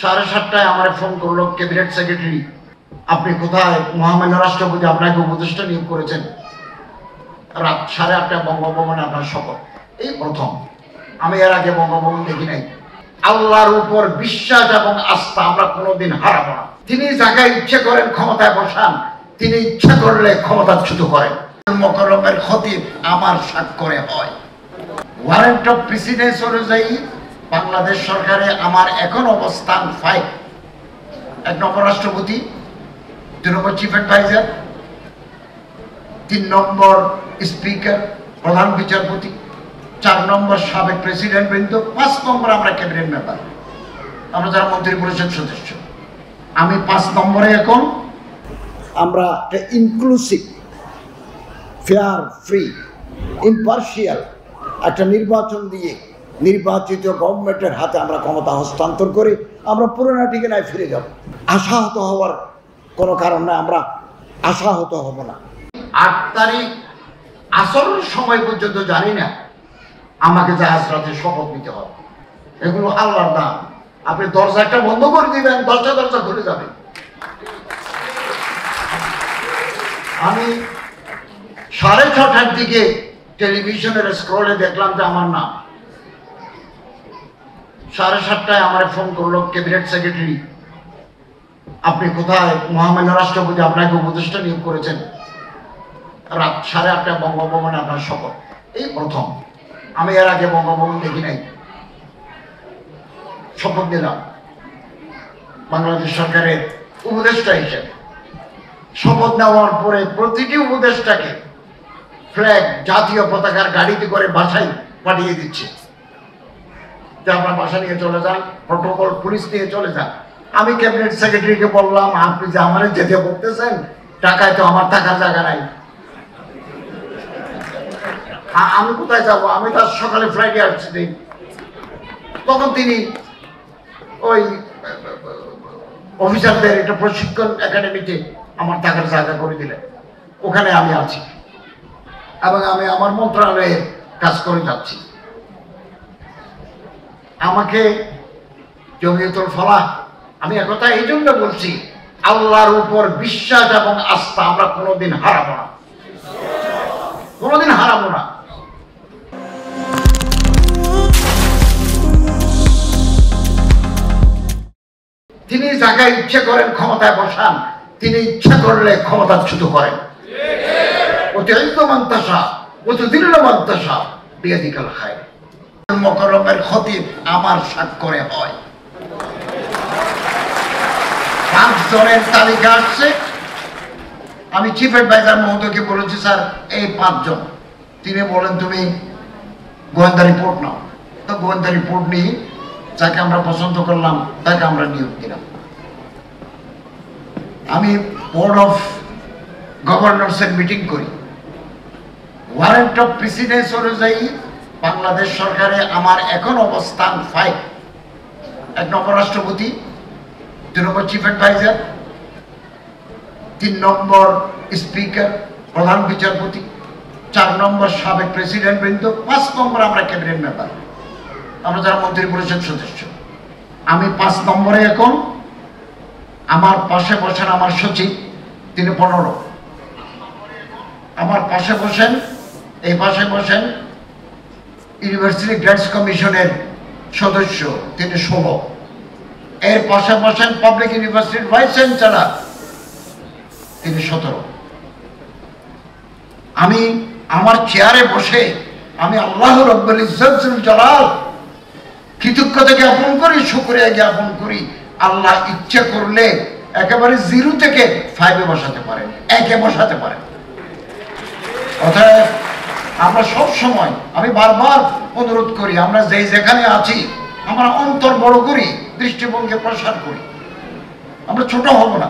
7:30টায় আমার ফোন করলো cabinet secretary, আপনি কোথায়? মহামান্য রাষ্ট্রপতি আপনাকে উপদেষ্টা নিয়োগ করেছেন। রাত 8:30টায় বঙ্গভবনে আপনার শপথ। এই প্রথম, আমি এর আগে বঙ্গভবন দেখি নাই। আল্লাহর উপর বিশ্বাস এবং আস্থা আমরা কোনোদিন হারাবো না। তিনি যাকে ইচ্ছে করেন ক্ষমতায় বসান, তিনি ইচ্ছা করলে ক্ষমতাচ্যুত করেন। মোকাররমের খতিব আমার স্বাক্ষরে হয়। ওয়ারেন্ট অফ প্রেসিডেন্স অনুযায়ী বাংলাদেশ সরকারে আমার এখন অবস্থান 5। 1 নম্বর রাষ্ট্রপতি, 2 নম্বর চিফ অ্যাডভাইজার, 3 নম্বর স্পিকার প্রধান বিচারপতি, 4 নম্বর সাবেক প্রেসিডেন্ট বৃন্দ, 5 নম্বর আমরা ক্যাবিনেট মেম্বার, আমরা যারা মন্ত্রী পরিষদ সদস্য। আমি 5 নম্বরে এখন। আমরা একটা ইনক্লুসিভ, ফেয়ার, ফ্রি, ইম্পার্শিয়াল একটা নির্বাচন দিয়ে নির্বাচিত গভর্নমেন্টের হাতে আমরা ক্ষমতা হস্তান্তর করে আমরা পুরোনো ঠিকানায় ফিরে যাব। আশাহত হওয়ার কোনো কারণ নাই, আমরা আশাহত হব না। 8 তারিখ আসল সময় পর্যন্ত জানি না আমাকে জাহাজ রাতে শপথ নিতে হবে। এগুলো আল্লাহর দান। আপনি দরজা একটা বন্ধ করে দিবেন, 10টা দরজা খুলে যাবে। আমি 6:30টার দিকে টেলিভিশনের স্ক্রলে দেখলাম যে আমার নাম। 7:30টায় আমার ফোন করলো ক্যাবিনেট সেক্রেটারি, আপনি কোথায়? মহামান্য রাষ্ট্রপতি আপনাকে উপদেষ্টা নিয়োগ করেছেন। রাত 8:30টায় বঙ্গভবনে আপনার শপথ। এই প্রথম, আমি এর আগে বঙ্গভবন দেখি নাই। শপথ নিলাম বাংলাদেশ সরকারের উপদেষ্টা হিসেবে। শপথ নেওয়ার পরে প্রতিটি উপদেষ্টাকে ফ্ল্যাগ, জাতীয় পতাকার গাড়িতে করে বাসায় পাঠিয়ে দিচ্ছে যে আপনার বাসা নিয়ে চলে যান, প্রটোকল পুলিশ নিয়ে চলে যান। আমি ক্যাবিনেট সেক্রেটারিকে বললাম, আপনি যে আমার যেতে বলতেছেন, টাকায় তো আমার থাকার জায়গা নাই, আমি কোথায় যাব? আমি তার সকালে ফ্লাইটে আসছি। তখন তিনি ওই অফিসারদের একটা প্রশিক্ষণ একাডেমিতে আমার থাকার জায়গা করে দিলেন। ওখানে আমি আছি এবং আমি আমার মন্ত্রণালয়ের কাজ করে যাচ্ছি। আমাকে জমিয়তুল ফালাহ, আমি একথা এই জন্য বলছি, আল্লাহর উপর বিশ্বাস এবং আস্থা আমরা কোনোদিন হারাবো না, কোনোদিন হারাবো না। তিনি যাকে ইচ্ছে করেন ক্ষমতায় বসান, তিনি ইচ্ছা করলে ক্ষমতাচ্যুত করেন। মোকাররমের খতিব আমার স্বাক্ষরে হয়। 5 জনের তালিকা আসছে। আমি চিফ অ্যাডভাইজার মহোদয়কে বলেছি, স্যার এই 5 জন। তিনি বলেন তুমি গোয়েন্দা রিপোর্ট নাও। তো গোয়েন্দা রিপোর্ট নিয়ে যাকে আমরা পছন্দ করলাম তাকে আমরা নিয়োগ দিলাম। আমি বোর্ড অফ গভর্নরসের মিটিং করি। ওয়ারেন্ট অফ প্রেসিডেন্স অনুযায়ী বাংলাদেশ সরকারে আমার এখন অবস্থান 5। 1 নম্বর রাষ্ট্রপতি, 2 নম্বর চিফ অ্যাডভাইজার, 3 নম্বর স্পিকার প্রধান বিচারপতি, 4 নম্বর সাবেক প্রেসিডেন্ট বৃন্দ, 5 নম্বর আমরা ক্যাবিনেট মেম্বার, আমরা যারা মন্ত্রী পরিষদ সদস্য। আমি 5 নম্বরে এখন। আমার পাশে বসেন আমার সচিব, তিনি 15। আমার পাশে বসেন, এই পাশে বসেন ইউনিভার্সিটি গ্র্যান্টস কমিশনের সদস্য, তিনি 16। এর পাশে বসেন পাবলিক ইউনিভার্সিটির ভাইস চ্যান্সেলর, তিনি 17। আমি আমার চেয়ারে বসে আমি আল্লাহ রাব্বুল ইজ্জতুল জালাল কৃতজ্ঞতা জ্ঞাপন করি, শুকরিয়া জ্ঞাপন করি। আল্লাহ ইচ্ছা করলে একেবারে 0 থেকে 5-এ বসাতে পারেন, 1-এ বসাতে পারেন। অতএব আমরা সব সময়, আমি বারবার অনুরোধ করি, আমরা যেখানে আছি আমরা অন্তর বড় করি, দৃষ্টিভঙ্গি প্রসার করি, আমরা ছোট হব না।